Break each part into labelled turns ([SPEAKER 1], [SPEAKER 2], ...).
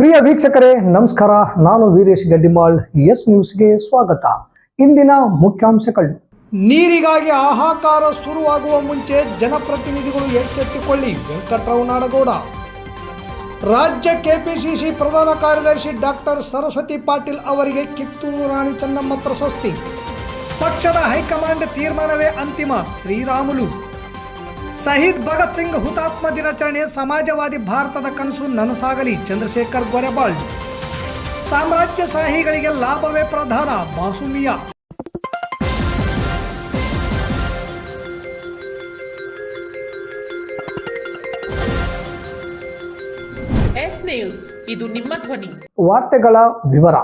[SPEAKER 1] ಪ್ರಿಯ ವೀಕ್ಷಕರೇ ನಮಸ್ಕಾರ. ನಾನು ವೀರೇಶ್ ಗಡ್ಡಿಮಾಳ್. ಎಸ್ ನ್ಯೂಸ್ಗೆ ಸ್ವಾಗತ. ಇಂದಿನ ಮುಖ್ಯಾಂಶಗಳು. ನೀರಿಗಾಗಿ ಹಾಹಾಕಾರ ಶುರುವಾಗುವ ಮುಂಚೆ ಜನಪ್ರತಿನಿಧಿಗಳು ಎಚ್ಚೆತ್ತುಕೊಳ್ಳಿ. ವೆಂಕಟರಾವ್ ನಾಡಗೌಡ. ರಾಜ್ಯ ಕೆಪಿಸಿಸಿ ಪ್ರಧಾನ ಕಾರ್ಯದರ್ಶಿ ಡಾಕ್ಟರ್ ಸರಸ್ವತಿ ಪಾಟೀಲ್ ಅವರಿಗೆ ಕಿತ್ತೂರು ರಾಣಿ ಚೆನ್ನಮ್ಮ ಪ್ರಶಸ್ತಿ. ಪಕ್ಷದ ಹೈಕಮಾಂಡ್ ತೀರ್ಮಾನವೇ ಅಂತಿಮ. ಶ್ರೀರಾಮುಲು. ಶಹೀದ್ ಭಗತ್ ಸಿಂಗ್ ಹುತಾತ್ಮ ದಿನಾಚರಣೆ ಸಮಾಜವಾದಿ ಭಾರತದ ಕನಸು ನನಸಾಗಲಿ. ಚಂದ್ರಶೇಖರ್ ಗೊರೆಬಾಳ್. ಸಾಮ್ರಾಜ್ಯಶಾಹಿಗಳಿಗೆ ಲಾಭವೇ ಪ್ರಧಾನ. ಬಾಸುಮಿಯಾ.
[SPEAKER 2] ಎಸ್ ನ್ಯೂಸ್, ಇದು ನಿಮ್ಮ ಧ್ವನಿ.
[SPEAKER 1] ವಾರ್ತೆಗಳ ವಿವರ.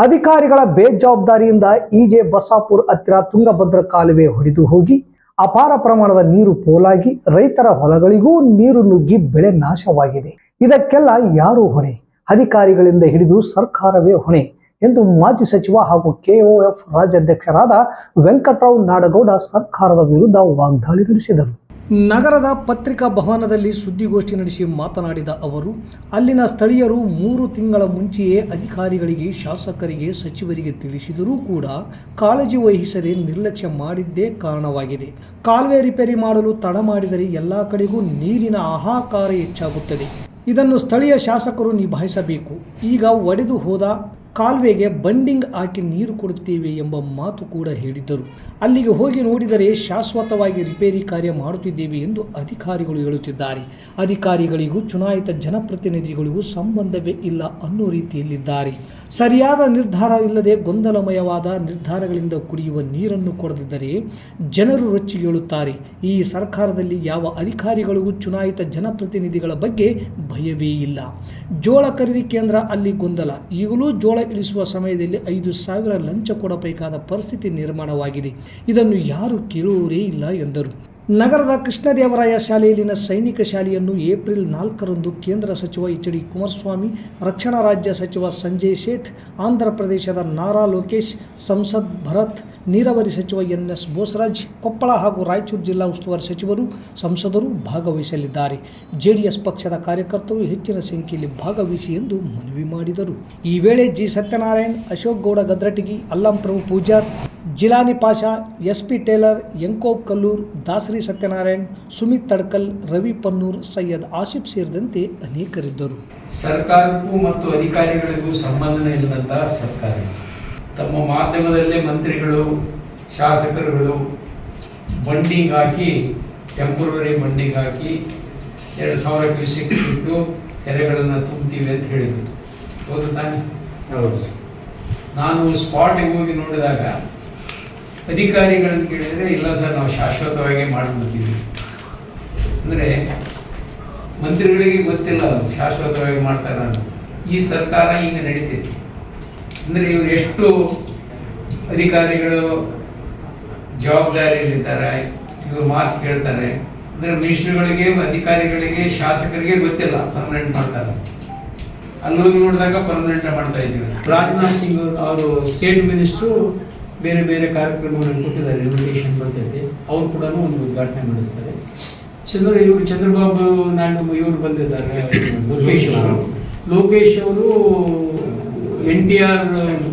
[SPEAKER 1] ಅಧಿಕಾರಿಗಳ ಬೇಜವಾಬ್ದಾರಿಯಿಂದ ಇಜೆ ಬಸಾಪುರ್ ಹತ್ತಿರ ತುಂಗಭದ್ರಾ ಕಾಲುವೆ ಹೊಡೆದು ಹೋಗಿ ಅಪಾರ ಪ್ರಮಾಣದ ನೀರು ಪೋಲಾಗಿ ರೈತರ ಹೊಲಗಳಿಗೂ ನೀರು ನುಗ್ಗಿ ಬೆಳೆ ನಾಶವಾಗಿದೆ. ಇದಕ್ಕೆಲ್ಲ ಯಾರು ಹೊಣೆ? ಅಧಿಕಾರಿಗಳಿಂದ ಹಿಡಿದು ಸರ್ಕಾರವೇ ಹೊಣೆ ಎಂದು ಮಾಜಿ ಸಚಿವ ಹಾಗೂ ಕೆಒಎಫ್ ರಾಜ್ಯಾಧ್ಯಕ್ಷರಾದ ವೆಂಕಟರಾವ್ ನಾಡಗೌಡ ಸರ್ಕಾರದ ವಿರುದ್ಧ ವಾಗ್ದಾಳಿ ನಡೆಸಿದರು. ನಗರದ ಪತ್ರಿಕಾ ಭವನದಲ್ಲಿ ಸುದ್ದಿಗೋಷ್ಠಿ ನಡೆಸಿ ಮಾತನಾಡಿದ ಅವರು, ಅಲ್ಲಿನ ಸ್ಥಳೀಯರು 3 ತಿಂಗಳ ಮುಂಚೆಯೇ ಅಧಿಕಾರಿಗಳಿಗೆ, ಶಾಸಕರಿಗೆ, ಸಚಿವರಿಗೆ ತಿಳಿಸಿದರೂ ಕೂಡ ಕಾಳಜಿ ವಹಿಸದೆ ನಿರ್ಲಕ್ಷ್ಯ ಮಾಡಿದ್ದೇ ಕಾರಣವಾಗಿದೆ. ಕಾಲುವೆ ರಿಪೇರಿ ಮಾಡಲು ತಡ ಮಾಡಿದರೆ ಎಲ್ಲ ಕಡೆಗೂ ನೀರಿನ ಹಾಹಾಕಾರ ಹೆಚ್ಚಾಗುತ್ತದೆ. ಇದನ್ನು ಸ್ಥಳೀಯ ಶಾಸಕರು ನಿಭಾಯಿಸಬೇಕು. ಈಗ ಒಡೆದು ಹೋದ ಕಾಲುವೆಗೆ ಬಂಡಿಂಗ್ ಹಾಕಿ ನೀರು ಕೊಡುತ್ತೇವೆ ಎಂಬ ಮಾತು ಕೂಡ ಹೇಳಿದ್ದರು. ಅಲ್ಲಿಗೆ ಹೋಗಿ ನೋಡಿದರೆ ಶಾಶ್ವತವಾಗಿ ರಿಪೇರಿ ಕಾರ್ಯ ಮಾಡುತ್ತಿದ್ದೇವೆ ಎಂದು ಅಧಿಕಾರಿಗಳು ಹೇಳುತ್ತಿದ್ದಾರೆ. ಅಧಿಕಾರಿಗಳಿಗೂ ಚುನಾಯಿತ ಜನಪ್ರತಿನಿಧಿಗಳಿಗೂ ಸಂಬಂಧವೇ ಇಲ್ಲ ಅನ್ನೋ ರೀತಿಯಲ್ಲಿದ್ದಾರೆ. ಸರಿಯಾದ ನಿರ್ಧಾರ ಇಲ್ಲದೆ ಗೊಂದಲಮಯವಾದ ನಿರ್ಧಾರಗಳಿಂದ ಕುಡಿಯುವ ನೀರನ್ನು ಕೊಡದಿದ್ದರೆ ಜನರು ರೊಚ್ಚಿಗೇಳುತ್ತಾರೆ. ಈ ಸರ್ಕಾರದಲ್ಲಿ ಯಾವ ಅಧಿಕಾರಿಗಳಿಗೂ ಚುನಾಯಿತ ಜನಪ್ರತಿನಿಧಿಗಳ ಬಗ್ಗೆ ಭಯವೇ ಇಲ್ಲ. ಜೋಳ ಖರೀದಿ ಕೇಂದ್ರ ಅಲ್ಲಿ ಗೊಂದಲ. ಈಗಲೂ ಜೋಳ ಇಳಿಸುವ ಸಮಯದಲ್ಲಿ 5,000 ಲಂಚ ಕೊಡಬೇಕಾದ ಪರಿಸ್ಥಿತಿ ನಿರ್ಮಾಣವಾಗಿದೆ. ಇದನ್ನು ಯಾರು ಕೇಳುವವರೇ ಇಲ್ಲ ಎಂದರು. ನಗರದ ಕೃಷ್ಣದೇವರಾಯ ಶಾಲೆಯಲ್ಲಿನ ಸೈನಿಕ ಶಾಲೆಯನ್ನು ಏಪ್ರಿಲ್ 4ರಂದು ಕೇಂದ್ರ ಸಚಿವ ಎಚ್ ಡಿ ಕುಮಾರಸ್ವಾಮಿ, ರಕ್ಷಣಾ ರಾಜ್ಯ ಸಚಿವ ಸಂಜಯ್ ಸೇಠ್, ಆಂಧ್ರ ಪ್ರದೇಶದ ನಾರಾ ಲೋಕೇಶ್, ಸಂಸದ್ ಭರತ್, ನೀರಾವರಿ ಸಚಿವ NS ಬೋಸರಾಜ್, ಕೊಪ್ಪಳ ಹಾಗೂ ರಾಯಚೂರು ಜಿಲ್ಲಾ ಉಸ್ತುವಾರಿ ಸಚಿವರು, ಸಂಸದರು ಭಾಗವಹಿಸಲಿದ್ದಾರೆ. ಜೆಡಿಎಸ್ ಪಕ್ಷದ ಕಾರ್ಯಕರ್ತರು ಹೆಚ್ಚಿನ ಸಂಖ್ಯೆಯಲ್ಲಿ ಭಾಗವಹಿಸಿ ಎಂದು ಮನವಿ ಮಾಡಿದರು. ಈ ವೇಳೆ ಜಿ ಸತ್ಯನಾರಾಯಣ್, ಅಶೋಕ್ ಗೌಡ ಗದ್ರಟಗಿ, ಅಲ್ಲಂ ಪ್ರಭು ಪೂಜಾರ್, ಜಿಲಾನಿ ಪಾಷಾ, SP ಟೇಲರ್, ಯಂಕೋಬ್ ಕಲ್ಲೂರ್, ದಾಸರಿ ಸತ್ಯನಾರಾಯಣ್, ಸುಮಿತ್ ತಡ್ಕಲ್, ರವಿ ಪನ್ನೂರ್, ಸೈಯದ್ ಆಸಿಫ್ ಸೇರಿದಂತೆ ಅನೇಕರಿದ್ದರು.
[SPEAKER 3] ಸರ್ಕಾರಕ್ಕೂ ಮತ್ತು ಅಧಿಕಾರಿಗಳಿಗೂ ಸಂಬಂಧನೇ ಇಲ್ಲದಂತಹ ಸರ್ಕಾರ ತಮ್ಮ ಮಾಧ್ಯಮದಲ್ಲೇ ಮಂತ್ರಿಗಳು, ಶಾಸಕರುಗಳು ಬಂಡಿಂಗ್ ಹಾಕಿ, ಟೆಂಪರರಿ ಬಂಡಿಂಗ್ ಹಾಕಿ 2,000 ಕ್ಯೂಸೆಕ್ ಬಿಟ್ಟು ಕೆರೆಗಳನ್ನು ತುಂಬ್ತೀವಿ ಅಂತ ಹೇಳಿದ್ರು. ಹೌದು ತಾನೆ? ಹೌದು. ನಾನು ಸ್ಪಾಟಿಗೆ ಹೋಗಿ ನೋಡಿದಾಗ ಅಧಿಕಾರಿಗಳನ್ನು ಕೇಳಿದರೆ, ಇಲ್ಲ ಸರ್, ನಾವು ಶಾಶ್ವತವಾಗಿ ಮಾಡಿಬಿಡ್ತೀವಿ ಅಂದರೆ ಮಂತ್ರಿಗಳಿಗೆ ಗೊತ್ತಿಲ್ಲ ಅದು ಶಾಶ್ವತವಾಗಿ ಮಾಡ್ತಾರೆ ಅಂತ. ಈ ಸರ್ಕಾರ ಈಗ ನಡೀತೈತಿ ಅಂದರೆ ಇವರು ಎಷ್ಟು ಅಧಿಕಾರಿಗಳು ಜವಾಬ್ದಾರಿಯಲ್ಲಿದ್ದಾರೆ, ಇವರು ಮಾತು ಕೇಳ್ತಾರೆ ಅಂದರೆ ಮಿನಿಸ್ಟ್ರುಗಳಿಗೆ, ಅಧಿಕಾರಿಗಳಿಗೆ, ಶಾಸಕರಿಗೆ ಗೊತ್ತಿಲ್ಲ ಪರ್ಮನೆಂಟ್ ಮಾಡ್ತಾರೆ. ಅಲ್ಲಿ ಹೋಗಿ ನೋಡಿದಾಗ ಪರ್ಮನೆಂಟ್ ಮಾಡ್ತಾ ಇದ್ದೀವಿ. ರಾಜನಾಥ್ ಸಿಂಗ್ ಅವರು ಸ್ಟೇಟ್ ಮಿನಿಸ್ಟ್ರು ಬೇರೆ ಬೇರೆ ಕಾರ್ಯಕ್ರಮಗಳನ್ನು ಕೊಟ್ಟಿದ್ದಾರೆ, ಇನ್ವಿಟೇಷನ್ ಬರ್ತೈತೆ. ಅವರು ಕೂಡ ಒಂದು ಉದ್ಘಾಟನೆ ಮಾಡಿಸ್ತಾರೆ. ಚಂದ್ರಬಾಬು ನಾಯ್ಡು ಇವರು ಬಂದಿದ್ದಾರೆ, ಲೋಕೇಶ್ ಅವರು NTR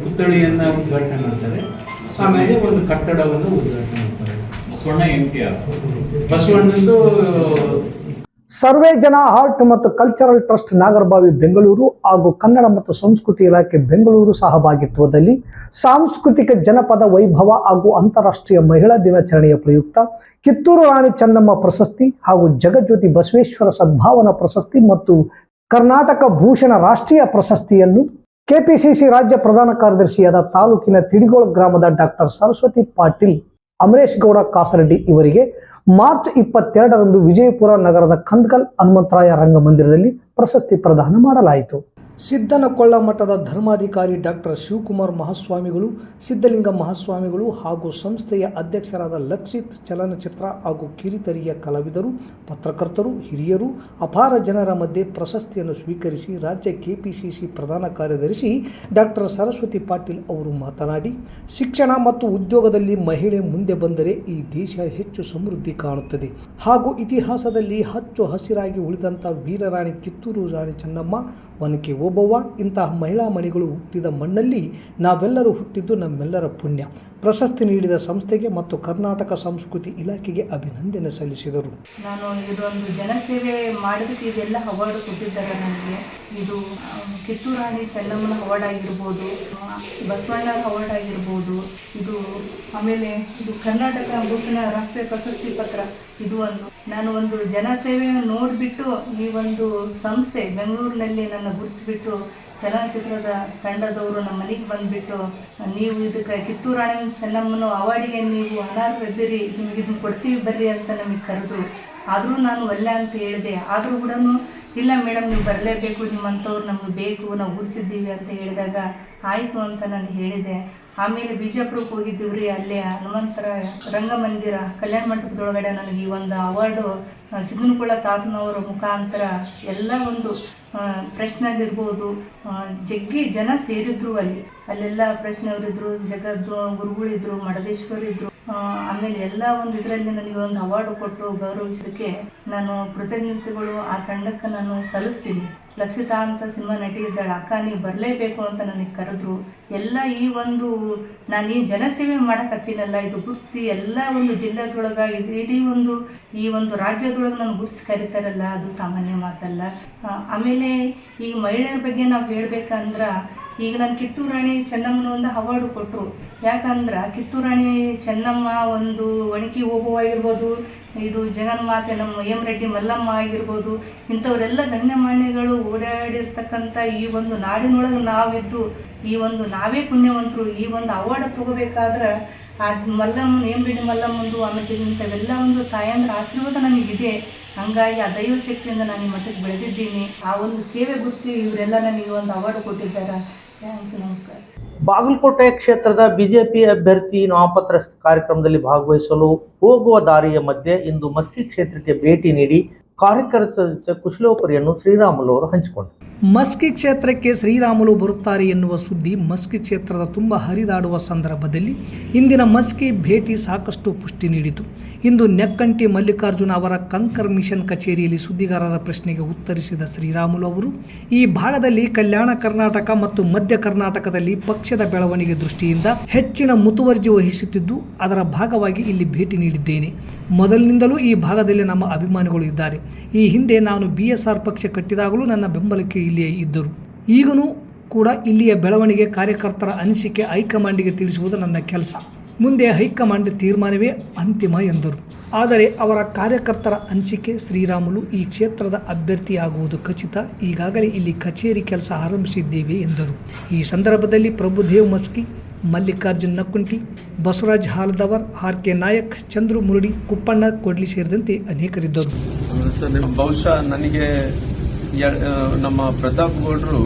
[SPEAKER 3] ಪುತ್ಥಳಿಯನ್ನು ಉದ್ಘಾಟನೆ ಮಾಡ್ತಾರೆ. ಆಮೇಲೆ ಒಂದು ಕಟ್ಟಡವನ್ನು ಉದ್ಘಾಟನೆ ಮಾಡ್ತಾರೆ. ಬಸವಣ್ಣಂದು
[SPEAKER 1] ಸರ್ವೇ ಜನ ಆರ್ಟ್ ಮತ್ತು ಕಲ್ಚರಲ್ ಟ್ರಸ್ಟ್ ನಾಗರಬಾವಿ ಬೆಂಗಳೂರು ಹಾಗೂ ಕನ್ನಡ ಮತ್ತು ಸಂಸ್ಕೃತಿ ಇಲಾಖೆ ಬೆಂಗಳೂರು ಸಹಭಾಗಿತ್ವದಲ್ಲಿ ಸಾಂಸ್ಕೃತಿಕ ಜನಪದ ವೈಭವ ಹಾಗೂ ಅಂತಾರಾಷ್ಟ್ರೀಯ ಮಹಿಳಾ ದಿನಾಚರಣೆಯ ಪ್ರಯುಕ್ತ ಕಿತ್ತೂರು ರಾಣಿ ಚೆನ್ನಮ್ಮ ಪ್ರಶಸ್ತಿ ಹಾಗೂ ಜಗಜ್ಯೋತಿ ಬಸವೇಶ್ವರ ಸದ್ಭಾವನಾ ಪ್ರಶಸ್ತಿ ಮತ್ತು ಕರ್ನಾಟಕ ಭೂಷಣ ರಾಷ್ಟ್ರೀಯ ಪ್ರಶಸ್ತಿಯನ್ನು ಕೆಪಿಸಿಸಿ ರಾಜ್ಯ ಪ್ರಧಾನ ಕಾರ್ಯದರ್ಶಿಯಾದ ತಾಲೂಕಿನ ತಿಡಿಗೋಳ ಗ್ರಾಮದ ಡಾಕ್ಟರ್ ಸರಸ್ವತಿ ಪಾಟೀಲ್, ಅಮರೇಶ್ ಗೌಡ ಕಾಸರಡ್ಡಿ ಇವರಿಗೆ ಮಾರ್ಚ್ 22ರಂದು ವಿಜಯಪುರ ನಗರದ ಕಂದಗಲ್ ಹನುಮಂತರಾಯ ರಂಗಮಂದಿರದಲ್ಲಿ ಪ್ರಶಸ್ತಿ ಪ್ರದಾನ ಮಾಡಲಾಯಿತು. ಸಿದ್ದನಕೊಳ್ಳ ಮಠದ ಧರ್ಮಾಧಿಕಾರಿ ಡಾಕ್ಟರ್ ಶಿವಕುಮಾರ್ ಮಹಾಸ್ವಾಮಿಗಳು, ಸಿದ್ಧಲಿಂಗ ಮಹಾಸ್ವಾಮಿಗಳು ಹಾಗೂ ಸಂಸ್ಥೆಯ ಅಧ್ಯಕ್ಷರಾದ ಲಕ್ಷಿತ್ ಚಲನಚಿತ್ರ ಹಾಗೂ ಕಿರಿತರಿಯ ಕಲಾವಿದರು, ಪತ್ರಕರ್ತರು, ಹಿರಿಯರು, ಅಪಾರ ಜನರ ಮಧ್ಯೆ ಪ್ರಶಸ್ತಿಯನ್ನು ಸ್ವೀಕರಿಸಿ ರಾಜ್ಯ ಕೆಪಿಸಿಸಿ ಪ್ರಧಾನ ಕಾರ್ಯದರ್ಶಿ ಡಾಕ್ಟರ್ ಸರಸ್ವತಿ ಪಾಟೀಲ್ ಅವರು ಮಾತನಾಡಿ, ಶಿಕ್ಷಣ ಮತ್ತು ಉದ್ಯೋಗದಲ್ಲಿ ಮಹಿಳೆ ಮುಂದೆ ಬಂದರೆ ಈ ದೇಶ ಹೆಚ್ಚು ಸಮೃದ್ಧಿ ಕಾಣುತ್ತದೆ ಹಾಗೂ ಇತಿಹಾಸದಲ್ಲಿ ಹಚ್ಚು ಹಸಿರಾಗಿ ಉಳಿದಂಥ ವೀರರಾಣಿ ಕಿತ್ತೂರು ರಾಣಿ ಚೆನ್ನಮ್ಮ, ಒನಕೆ ಓಬವ್ವ ಇಂತಹ ಮಹಿಳಾ ಮಣಿಗಳು ಹುಟ್ಟಿದ ಮಣ್ಣಲ್ಲಿ ನಾವೆಲ್ಲರೂ ಹುಟ್ಟಿದ್ದು ನಮ್ಮೆಲ್ಲರ ಪುಣ್ಯ. ಪ್ರಶಸ್ತಿ ನೀಡಿದ ಸಂಸ್ಥೆಗೆ ಮತ್ತು ಕರ್ನಾಟಕ ಸಂಸ್ಕೃತಿ ಇಲಾಖೆಗೆ ಅಭಿನಂದನೆ ಸಲ್ಲಿಸಿದರು.
[SPEAKER 4] ನಾನು ಇದೊಂದು ಜನಸೇವೆ ಮಾಡೋದಕ್ಕೆ ಇದೆಲ್ಲ ಅವಾರ್ಡ್ ಕೊಟ್ಟಿದ್ದಾರೆ ನನಗೆ. ಇದು ಕಿತ್ತೂರು ರಾಣಿ ಚೆನ್ನಮ್ಮನ ಅವಾರ್ಡ್ ಆಗಿರ್ಬೋದು, ಬಸವಣ್ಣನ ಅವಾರ್ಡ್ ಆಗಿರ್ಬೋದು, ಇದು ಆಮೇಲೆ ಇದು ಕರ್ನಾಟಕ ಭೂಷಣ ರಾಷ್ಟ್ರೀಯ ಪ್ರಶಸ್ತಿ ಪತ್ರ. ಇದು ನಾನು ಒಂದು ಜನಸೇವೆ ನೋಡಿಬಿಟ್ಟು ಈ ಒಂದು ಸಂಸ್ಥೆ ಬೆಂಗಳೂರಿನಲ್ಲಿ ನನ್ನ ಗುರುತಿಸ್ಬಿಟ್ಟು ಚಲನಚಿತ್ರದ ತಂಡದವರು ನಮ್ಮ ಮನೆಗೆ ಬಂದುಬಿಟ್ಟು ನೀವು ಇದಕ್ಕೆ ಕಿತ್ತೂರು ರಾಣಿ ಚೆನ್ನಮ್ಮನ ಅವಾರ್ಡಿಗೆ ನೀವು ಅನರ್ಹರಿದ್ದೀರಿ, ನಿಮ್ಗೆ ಇದನ್ನು ಕೊಡ್ತೀವಿ ಬರ್ರಿ ಅಂತ ನಮಗೆ ಕರೆದು. ಆದರೂ ನಾನು ಒಲ್ಲೆ ಅಂತ ಹೇಳಿದೆ. ಆದರೂ ಕೂಡ ಇಲ್ಲ ಮೇಡಮ್ ನೀವು ಬರಲೇಬೇಕು, ನಿಮ್ಮಂಥವ್ರು ನಮಗೆ ಬೇಕು, ನಾವು ಗುರುತಿಸಿದ್ದೀವಿ ಅಂತ ಹೇಳಿದಾಗ ಆಯಿತು ಅಂತ ನಾನು ಹೇಳಿದೆ. ಆಮೇಲೆ ಬಿಜಾಪುರಕ್ಕೆ ಹೋಗಿದ್ದೀವಿ ರೀ. ಅಲ್ಲೇ ಹನುಮಂತರ ರಂಗಮಂದಿರ ಕಲ್ಯಾಣ ಮಂಟಪದೊಳಗಡೆ ನನಗೆ ಈ ಒಂದು ಅವಾರ್ಡು ಸಿದ್ದನಕುಳ ತಾತನವರ ಮುಖಾಂತರ ಎಲ್ಲ ಒಂದು ಪ್ರಶ್ನೆಗಿರ್ಬೋದು, ಜಗ್ಗಿ ಜನ ಸೇರಿದ್ರು ಅಲ್ಲೆಲ್ಲ ಪ್ರಶ್ನೆಯವರಿದ್ರು, ಜಗದ್ದು ಗುರುಗಳಿದ್ರು, ಮಡದೇಶ್ವರಿದ್ರು. ಆಮೇಲೆ ಎಲ್ಲ ಒಂದು ಇದರಲ್ಲಿ ನನಗೆ ಒಂದು ಅವಾರ್ಡು ಕೊಟ್ಟು ಗೌರವಿಸೋದಕ್ಕೆ ನಾನು ಕೃತಜ್ಞತೆಗಳು ಆ ತಂಡಕ್ಕೆ ನಾನು ಸಲ್ಲಿಸ್ತೀನಿ. ಲಕ್ಷಿತಾ ಅಂತ ಸಿನಿಮಾ ನಟಿ ಇದ್ದಾಳೆ, ಅಕ್ಕ ನೀವು ಬರಲೇಬೇಕು ಅಂತ ನನಗೆ ಕರೆದ್ರು. ಎಲ್ಲ ಈ ಒಂದು ನಾನು ಈ ಜನಸೇವೆ ಮಾಡಕತ್ತೀನಲ್ಲ, ಇದು ಗುರುತಿಸಿ ಎಲ್ಲ ಒಂದು ಜಿಲ್ಲೆದೊಳಗೆ ಇಡೀ ಒಂದು ಈ ಒಂದು ರಾಜ್ಯದೊಳಗೆ ನಾನು ಗುರುತಿಸಿ ಕರೀತಾರಲ್ಲ, ಅದು ಸಾಮಾನ್ಯ ಮಾತಲ್ಲ. ಆಮೇಲೆ ಈಗ ಮಹಿಳೆಯರ ಬಗ್ಗೆ ನಾವು ಹೇಳ್ಬೇಕಂದ್ರೆ ಈಗ ನಾನು ಕಿತ್ತೂರು ರಾಣಿ ಚೆನ್ನಮ್ಮನ ಒಂದು ಅವಾರ್ಡು ಕೊಟ್ಟರು. ಯಾಕಂದ್ರೆ ಕಿತ್ತೂರು ರಾಣಿ ಚೆನ್ನಮ್ಮ ಒಂದು ಒಣಗಿ ಓಬವ್ವ ಆಗಿರ್ಬೋದು, ಇದು ಜಗನ್ಮಾತೆ ನಮ್ಮ ಎಂ ರೆಡ್ಡಿ ಮಲ್ಲಮ್ಮ ಆಗಿರ್ಬೋದು, ಇಂಥವರೆಲ್ಲ ಗಣ್ಯಮಾನ್ಯಗಳು ಓಡಾಡಿರ್ತಕ್ಕಂಥ ಈ ಒಂದು ನಾಡಿನೊಳಗೆ ನಾವಿದ್ದು ಈ ಒಂದು ನಾವೇ ಪುಣ್ಯವಂತರು. ಈ ಒಂದು ಅವಾರ್ಡ್ ತಗೋಬೇಕಾದ್ರೆ ಆ ಮಲ್ಲಮ್ಮ ಎಂ ರೆಡ್ಡಿ ಮಲ್ಲಮ್ಮಂದು ಆಮೇಲೆ ಇಂಥವೆಲ್ಲ ಒಂದು ತಾಯಂದ್ರ ಆಶೀರ್ವಾದ ನನಗಿದೆ. ಹಂಗಾಗಿ ಆ ದೈವ ಶಕ್ತಿಯಿಂದ ನಾನು ಈ ಮಟ್ಟಕ್ಕೆ ಬೆಳೆದಿದ್ದೀನಿ. ಆ ಒಂದು ಸೇವೆ ಗುರುತಿಸಿ ಇವರೆಲ್ಲ ನನಗೆ ಒಂದು ಅವಾರ್ಡ್ ಕೊಟ್ಟಿದ್ದಾರೆ. ಥ್ಯಾಂಕ್ಸ್, ನಮಸ್ಕಾರ.
[SPEAKER 5] ಬಾಗಲಕೋಟೆ ಕ್ಷೇತ್ರದ ಬಿಜೆಪಿ ಅಭ್ಯರ್ಥಿ ನಾಮಪತ್ರ ಕಾರ್ಯಕ್ರಮದಲ್ಲಿ ಭಾಗವಹಿಸಲು ಹೋಗುವ ದಾರಿಯ ಮಧ್ಯೆ ಇಂದು ಮಸ್ಕಿ ಕ್ಷೇತ್ರಕ್ಕೆ ಭೇಟಿ ನೀಡಿ ಕಾರ್ಯಕರ್ತರ ಜೊತೆ ಕುಶಲೋಪರಿಯನ್ನು ಶ್ರೀರಾಮುಲು ಅವರು ಹಂಚಿಕೊಂಡರು.
[SPEAKER 1] ಮಸ್ಕಿ ಕ್ಷೇತ್ರಕ್ಕೆ ಶ್ರೀರಾಮುಲು ಬರುತ್ತಾರೆ ಎನ್ನುವ ಸುದ್ದಿ ಮಸ್ಕಿ ಕ್ಷೇತ್ರದ ತುಂಬ ಹರಿದಾಡುವ ಸಂದರ್ಭದಲ್ಲಿ ಇಂದಿನ ಮಸ್ಕಿ ಭೇಟಿ ಸಾಕಷ್ಟು ಪುಷ್ಟಿ ನೀಡಿತು. ಇಂದು ನೆಕ್ಕಂಟಿ ಮಲ್ಲಿಕಾರ್ಜುನ ಅವರ ಕಂಕರ್ ಮಿಷನ್ ಕಚೇರಿಯಲ್ಲಿ ಸುದ್ದಿಗಾರರ ಪ್ರಶ್ನೆಗೆ ಉತ್ತರಿಸಿದ ಶ್ರೀರಾಮುಲು ಅವರು, ಈ ಭಾಗದಲ್ಲಿ ಕಲ್ಯಾಣ ಕರ್ನಾಟಕ ಮತ್ತು ಮಧ್ಯ ಕರ್ನಾಟಕದಲ್ಲಿ ಪಕ್ಷದ ಬೆಳವಣಿಗೆ ದೃಷ್ಟಿಯಿಂದ ಹೆಚ್ಚಿನ ಮುತುವರ್ಜಿ ವಹಿಸುತ್ತಿದ್ದು ಅದರ ಭಾಗವಾಗಿ ಇಲ್ಲಿ ಭೇಟಿ ನೀಡಿದ್ದೇನೆ. ಮೊದಲಿನಿಂದಲೂ ಈ ಭಾಗದಲ್ಲಿ ನಮ್ಮ ಅಭಿಮಾನಿಗಳು ಇದ್ದಾರೆ. ಈ ಹಿಂದೆ ನಾನು BSR ಪಕ್ಷ ಕಟ್ಟಿದಾಗಲೂ ನನ್ನ ಬೆಂಬಲಕ್ಕೆ ಇಲ್ಲಿಯೇ ಇದ್ದರು. ಈಗಲೂ ಕೂಡ ಇಲ್ಲಿಯ ಬೆಳವಣಿಗೆ ಕಾರ್ಯಕರ್ತರ ಅನಿಸಿಕೆ ಹೈಕಮಾಂಡಿಗೆ ತಿಳಿಸುವುದು ನನ್ನ ಕೆಲಸ. ಮುಂದೆ ಹೈಕಮಾಂಡ್ ತೀರ್ಮಾನವೇ ಅಂತಿಮ ಎಂದರು. ಆದರೆ ಅವರ ಕಾರ್ಯಕರ್ತರ ಅನಿಸಿಕೆ ಶ್ರೀರಾಮುಲು ಈ ಕ್ಷೇತ್ರದ ಅಭ್ಯರ್ಥಿಯಾಗುವುದು ಖಚಿತ. ಈಗಾಗಲೇ ಇಲ್ಲಿ ಕಚೇರಿ ಕೆಲಸ ಆರಂಭಿಸಿದ್ದೇವೆ ಎಂದರು. ಈ ಸಂದರ್ಭದಲ್ಲಿ ಪ್ರಭುದೇವ್ ಮಸ್ಕಿ, ಮಲ್ಲಿಕಾರ್ಜುನ್ ನಕ್ಕುಂಟಿ, ಬಸವರಾಜ್ ಹಾಲದವರ್, RK ನಾಯಕ್, ಚಂದ್ರು ಮುರುಡಿ, ಕುಪ್ಪಣ್ಣ ಕೊಡ್ಲಿ ಸೇರಿದಂತೆ ಅನೇಕರಿದ್ದರು.
[SPEAKER 6] ಬಹುಶಃ ನನಗೆ ನಮ್ಮ ಪ್ರತಾಪ್ ಗೌಡರು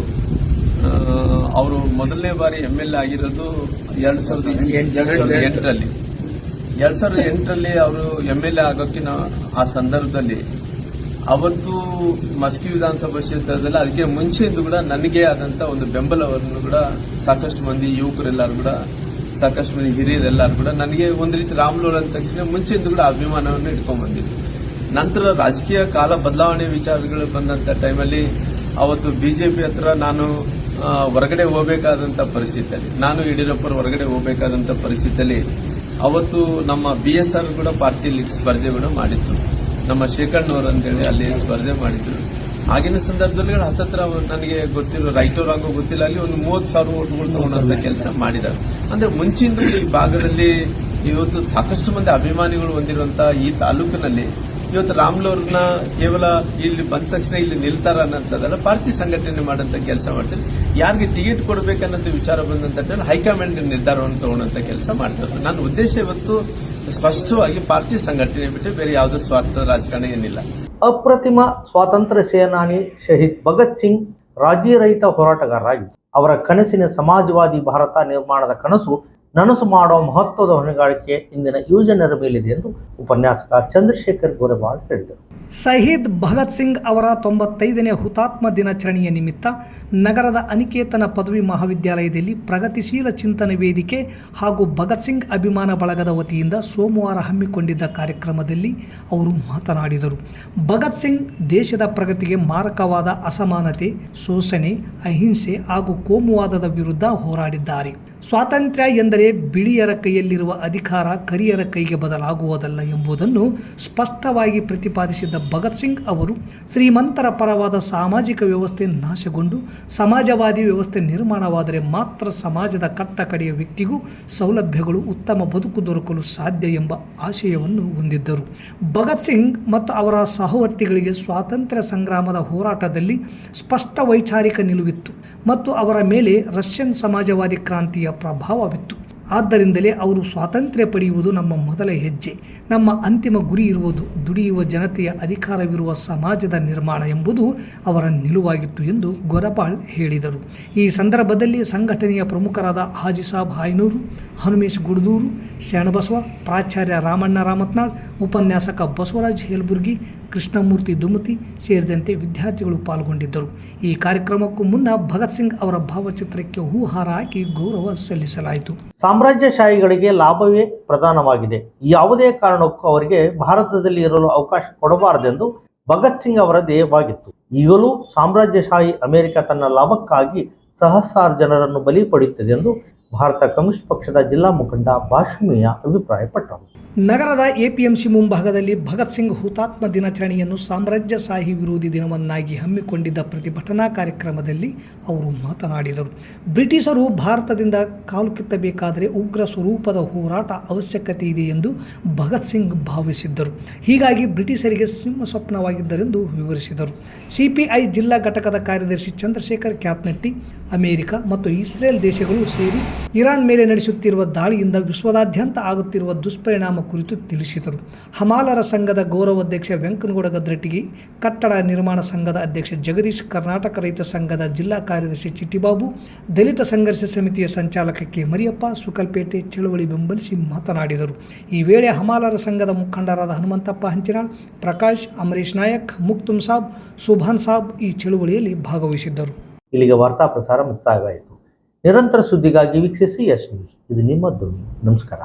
[SPEAKER 6] ಅವರು ಮೊದಲನೇ ಬಾರಿ MLA ಆಗಿರೋದು 2008ರಲ್ಲಿ. 2008ರಲ್ಲಿ ಅವರು MLA ಆಗೋಕ್ಕಿನ ಆ ಸಂದರ್ಭದಲ್ಲಿ ಅವತ್ತು ಮಸ್ಕಿ ವಿಧಾನಸಭಾ ಕ್ಷೇತ್ರದಲ್ಲಿ ಅದಕ್ಕೆ ಮುಂಚೆಯಿಂದ ಕೂಡ ನನಗೆ ಆದಂತ ಒಂದು ಬೆಂಬಲವನ್ನು ಕೂಡ ಸಾಕಷ್ಟು ಮಂದಿ ಯುವಕರೆಲ್ಲರೂ ಕೂಡ, ಸಾಕಷ್ಟು ಮಂದಿ ಹಿರಿಯರೆಲ್ಲರೂ ಕೂಡ ನನಗೆ ಒಂದು ರೀತಿ ರಾಮುಲು ಅಂದ ತಕ್ಷಣ ಮುಂಚೆಯಿಂದ ಕೂಡ ಅಭಿಮಾನವನ್ನು ಇಟ್ಕೊಂಡ್ ಬಂದಿದ್ರು. ನಂತರ ರಾಜಕೀಯ ಕಾಲ ಬದಲಾವಣೆ ವಿಚಾರಗಳು ಬಂದಂತ ಟೈಮಲ್ಲಿ ಅವತ್ತು ಬಿಜೆಪಿ ಹತ್ರ ನಾನು ಹೊರಗಡೆ ಹೋಗಬೇಕಾದಂತ ಪರಿಸ್ಥಿತಿಯಲ್ಲಿ, ನಾನು ಯಡಿಯೂರಪ್ಪರು ಹೊರಗಡೆ ಹೋಗಬೇಕಾದಂತ ಪರಿಸ್ಥಿತಿಯಲ್ಲಿ ಅವತ್ತು ನಮ್ಮ BSR ಕೂಡ ಪಾರ್ಟಿಯಲ್ಲಿ ಸ್ಪರ್ಧೆ ಕೂಡ ಮಾಡಿತ್ತು. ನಮ್ಮ ಶೇಖಣ್ಣವರು ಅಂತೇಳಿ ಅಲ್ಲಿ ಸ್ಪರ್ಧೆ ಮಾಡಿದ್ರು. ಆಗಿನ ಸಂದರ್ಭದಲ್ಲಿ ಹತ್ತತ್ರ ನನಗೆ ಗೊತ್ತಿರೋ ರೈಟ್ ರಾಂಗೋ ಗೊತ್ತಿಲ್ಲ, ಅಲ್ಲಿ ಒಂದು 30,000 ಓಟ್ಗಳು ತಗೊಂಡಂತ ಕೆಲಸ ಮಾಡಿದ್ದಾರೆ. ಅಂದ್ರೆ ಮುಂಚಿನ ಈ ಭಾಗದಲ್ಲಿ ಇವತ್ತು ಸಾಕಷ್ಟು ಮಂದಿ ಅಭಿಮಾನಿಗಳು ಹೊಂದಿರುವಂತಹ ಈ ತಾಲೂಕಿನಲ್ಲಿ ಇವತ್ತು ರಾಮುಲು ಅವ್ರನ್ನ ಕೇವಲ ಇಲ್ಲಿ ಬಂದ ತಕ್ಷಣ ಇಲ್ಲಿ ನಿಲ್ತಾರ ಅನ್ನೋದಲ್ಲ, ಪಾರ್ಟಿ ಸಂಘಟನೆ ಮಾಡಂತ ಕೆಲಸ ಮಾಡ್ತಾರೆ. ಯಾರಿಗೆ ಟಿಕೆಟ್ ಕೊಡಬೇಕನ್ನೋಂಥ ವಿಚಾರ ಬಂದಂತ ಹೈಕಮಾಂಡ್ ನಿರ್ಧಾರವನ್ನು ತಗೊಂಡಂತ ಕೆಲಸ ಮಾಡ್ತಾರೆ. ನನ್ನ ಉದ್ದೇಶ ಇವತ್ತು ಸ್ಪಷ್ಟವಾಗಿ ಪಾರ್ಟಿ ಸಂಘಟನೆ ಬಿಟ್ಟು ಬೇರೆ ಯಾವುದೋ ಸ್ವಾರ್ಥ ರಾಜಕಾರಣ ಏನಿಲ್ಲ.
[SPEAKER 5] ಅಪ್ರತಿಮ ಸ್ವಾತಂತ್ರ್ಯ ಸೇನಾನಿ ಶಹೀದ್ ಭಗತ್ ಸಿಂಗ್ ರಾಜ್ಯ ರಹಿತ ಹೋರಾಟಗಾರರಾಗಿದ್ದರು. ಅವರ ಕನಸಿನ ಸಮಾಜವಾದಿ ಭಾರತ ನಿರ್ಮಾಣದ ಕನಸು ನನಸು ಮಾಡುವ ಮಹತ್ವದ ಹೊಣೆಗಾರಿಕೆ ಇಂದಿನ ಯುವಜನರ ಮೇಲಿದೆ ಎಂದು ಉಪನ್ಯಾಸಕ ಚಂದ್ರಶೇಖರ್ ಗೋರೆಬಾಳ್ ಹೇಳಿದರು.
[SPEAKER 1] ಶಹೀದ್ ಭಗತ್ ಸಿಂಗ್ ಅವರ 95ನೇ ಹುತಾತ್ಮ ದಿನಾಚರಣೆಯ ನಿಮಿತ್ತ ನಗರದ ಅನಿಕೇತನ ಪದವಿ ಮಹಾವಿದ್ಯಾಲಯದಲ್ಲಿ ಪ್ರಗತಿಶೀಲ ಚಿಂತನೆ ವೇದಿಕೆ ಹಾಗೂ ಭಗತ್ ಸಿಂಗ್ ಅಭಿಮಾನ ಬಳಗದ ವತಿಯಿಂದ ಸೋಮವಾರ ಹಮ್ಮಿಕೊಂಡಿದ್ದ ಕಾರ್ಯಕ್ರಮದಲ್ಲಿ ಅವರು ಮಾತನಾಡಿದರು. ಭಗತ್ ಸಿಂಗ್ ದೇಶದ ಪ್ರಗತಿಗೆ ಮಾರಕವಾದ ಅಸಮಾನತೆ, ಶೋಷಣೆ, ಅಹಿಂಸೆ ಹಾಗೂ ಕೋಮುವಾದದ ವಿರುದ್ಧ ಹೋರಾಡಿದ್ದಾರೆ. ಸ್ವಾತಂತ್ರ್ಯ ಎಂದರೆ ಬಿಳಿಯರ ಕೈಯಲ್ಲಿರುವ ಅಧಿಕಾರ ಕರಿಯರ ಕೈಗೆ ಬದಲಾಗುವುದಲ್ಲ ಎಂಬುದನ್ನು ಸ್ಪಷ್ಟವಾಗಿ ಪ್ರತಿಪಾದಿಸಿದ್ದ ಭಗತ್ ಸಿಂಗ್ ಅವರು ಶ್ರೀಮಂತರ ಪರವಾದ ಸಾಮಾಜಿಕ ವ್ಯವಸ್ಥೆ ನಾಶಗೊಂಡು ಸಮಾಜವಾದಿ ವ್ಯವಸ್ಥೆ ನಿರ್ಮಾಣವಾದರೆ ಮಾತ್ರ ಸಮಾಜದ ಕಟ್ಟಕಡೆಯ ವ್ಯಕ್ತಿಗೂ ಸೌಲಭ್ಯಗಳು, ಉತ್ತಮ ಬದುಕು ದೊರಕಲು ಸಾಧ್ಯ ಎಂಬ ಆಶಯವನ್ನು ಹೊಂದಿದ್ದರು. ಭಗತ್ ಸಿಂಗ್ ಮತ್ತು ಅವರ ಸಹವರ್ತಿಗಳಿಗೆ ಸ್ವಾತಂತ್ರ್ಯ ಸಂಗ್ರಾಮದ ಹೋರಾಟದಲ್ಲಿ ಸ್ಪಷ್ಟ ವೈಚಾರಿಕ ನಿಲುವಿತ್ತು ಮತ್ತು ಅವರ ಮೇಲೆ ರಷ್ಯನ್ ಸಮಾಜವಾದಿ ಕ್ರಾಂತಿಯ ಪ್ರಭಾವವಿತ್ತು. ಆದ್ದರಿಂದಲೇ ಅವರು ಸ್ವಾತಂತ್ರ್ಯ ಪಡೆಯುವುದು ನಮ್ಮ ಮೊದಲ ಹೆಜ್ಜೆ, ನಮ್ಮ ಅಂತಿಮ ಗುರಿ ಇರುವುದು ದುಡಿಯುವ ಜನತೆಯ ಅಧಿಕಾರವಿರುವ ಸಮಾಜದ ನಿರ್ಮಾಣ ಎಂಬುದು ಅವರ ನಿಲುವಾಗಿತ್ತು ಎಂದು ಗೋರೆಬಾಳ್ ಹೇಳಿದರು. ಈ ಸಂದರ್ಭದಲ್ಲಿ ಸಂಘಟನೆಯ ಪ್ರಮುಖರಾದ ಹಾಜಿ ಸಾಬ್ ಹಾಯ್ನೂರು, ಹನುಮೇಶ್ ಗುಡದೂರು, ಶರಣಬಸವ, ಪ್ರಾಚಾರ್ಯ ರಾಮಣ್ಣ ರಾಮತ್ನಾಳ್, ಉಪನ್ಯಾಸಕ ಬಸವರಾಜ್ ಹೇಲ್ಬುರ್ಗಿ, ಕೃಷ್ಣಮೂರ್ತಿ ದುಮತಿ ಸೇರಿದಂತೆ ವಿದ್ಯಾರ್ಥಿಗಳು ಪಾಲ್ಗೊಂಡಿದ್ದರು. ಈ ಕಾರ್ಯಕ್ರಮಕ್ಕೂ ಮುನ್ನ ಭಗತ್ ಸಿಂಗ್ ಅವರ ಭಾವಚಿತ್ರಕ್ಕೆ ಹೂಹಾರ ಹಾಕಿ ಗೌರವ ಸಲ್ಲಿಸಲಾಯಿತು.
[SPEAKER 5] ಸಾಮ್ರಾಜ್ಯಶಾಹಿಗಳಿಗೆ ಲಾಭವೇ ಪ್ರಧಾನವಾಗಿದೆ. ಯಾವುದೇ ಕಾರಣಕ್ಕೂ ಅವರಿಗೆ ಭಾರತದಲ್ಲಿ ಇರಲು ಅವಕಾಶ ಕೊಡಬಾರದೆಂದು ಭಗತ್ ಸಿಂಗ್ ಅವರ ಧ್ಯೇಯವಾಗಿತ್ತು. ಈಗಲೂ ಸಾಮ್ರಾಜ್ಯಶಾಹಿ ಅಮೆರಿಕ ತನ್ನ ಲಾಭಕ್ಕಾಗಿ ಸಹಸ್ರಾರು ಜನರನ್ನು ಬಲಿ ಪಡೆಯುತ್ತದೆ ಎಂದು ಭಾರತ ಕಮ್ಯುನಿಸ್ಟ್ ಪಕ್ಷದ ಜಿಲ್ಲಾ ಮುಖಂಡ ಭಾಷುಮಿಯಾ ಅಭಿಪ್ರಾಯಪಟ್ಟರು.
[SPEAKER 1] ನಗರದ ಎಪಿಎಂಸಿ ಮುಂಭಾಗದಲ್ಲಿ ಭಗತ್ ಸಿಂಗ್ ಹುತಾತ್ಮ ದಿನಾಚರಣೆಯನ್ನು ಸಾಮ್ರಾಜ್ಯಶಾಹಿ ವಿರೋಧಿ ದಿನವನ್ನಾಗಿ ಹಮ್ಮಿಕೊಂಡಿದ್ದ ಪ್ರತಿಭಟನಾ ಕಾರ್ಯಕ್ರಮದಲ್ಲಿ ಅವರು ಮಾತನಾಡಿದರು. ಬ್ರಿಟಿಷರು ಭಾರತದಿಂದ ಕಾಲು ಕಿತ್ತಬೇಕಾದರೆ ಉಗ್ರ ಸ್ವರೂಪದ ಹೋರಾಟ ಅವಶ್ಯಕತೆ ಇದೆ ಎಂದು ಭಗತ್ ಸಿಂಗ್ ಭಾವಿಸಿದ್ದರು. ಹೀಗಾಗಿ ಬ್ರಿಟಿಷರಿಗೆ ಸಿಂಹ ಸ್ವಪ್ನವಾಗಿದ್ದರೆಂದು ವಿವರಿಸಿದರು. ಸಿಪಿಐ ಜಿಲ್ಲಾ ಘಟಕದ ಕಾರ್ಯದರ್ಶಿ ಚಂದ್ರಶೇಖರ್ ಕ್ಯಾತ್ನಟ್ಟಿ, ಅಮೆರಿಕ ಮತ್ತು ಇಸ್ರೇಲ್ ದೇಶಗಳು ಸೇರಿ ಇರಾನ್ ಮೇಲೆ ನಡೆಸುತ್ತಿರುವ ದಾಳಿಯಿಂದ ವಿಶ್ವದಾದ್ಯಂತ ಆಗುತ್ತಿರುವ ದುಷ್ಪರಿಣಾಮ ಕುರಿತು ತಿಳಿಸಿದರು. ಹಮಾಲರ ಸಂಘದ ಗೌರವಾಧ್ಯಕ್ಷ ವೆಂಕನಗೌಡ ಗದ್ರಟ್ಟಿಗಿ, ಕಟ್ಟಡ ನಿರ್ಮಾಣ ಸಂಘದ ಅಧ್ಯಕ್ಷ ಜಗದೀಶ್, ಕರ್ನಾಟಕ ರೈತ ಸಂಘದ ಜಿಲ್ಲಾ ಕಾರ್ಯದರ್ಶಿ ಚಿಟ್ಟಿಬಾಬು, ದಲಿತ ಸಂಘರ್ಷ ಸಮಿತಿಯ ಸಂಚಾಲಕ ಕೆ ಮರಿಯಪ್ಪ ಸುಕಲ್ಪೇಟೆ ಚಳವಳಿ ಬೆಂಬಲಿಸಿ ಮಾತನಾಡಿದರು. ಈ ವೇಳೆ ಹಮಾಲರ ಸಂಘದ ಮುಖಂಡರಾದ ಹನುಮಂತಪ್ಪ ಹಂಚಿನಾಳ್, ಪ್ರಕಾಶ್, ಅಮರೀಶ್ ನಾಯಕ್, ಮುಕ್ತುಮ್ ಸಾಬ್, ಸುಭಾನ್ ಸಾಬ್ ಈ ಚಳವಳಿಯಲ್ಲಿ ಭಾಗವಹಿಸಿದ್ದರು.
[SPEAKER 5] ಇಲ್ಲಿಗೆ ವಾರ್ತಾ ಪ್ರಸಾರ ಮುಕ್ತಾಯವಾಯಿತು. ನಿರಂತರ ಸುದ್ದಿಗಾಗಿ ವೀಕ್ಷಿಸಿ ಎಸ್ ನ್ಯೂಸ್. ಇದು ನಿಮ್ಮ ಧ್ವನಿ. ನಮಸ್ಕಾರ.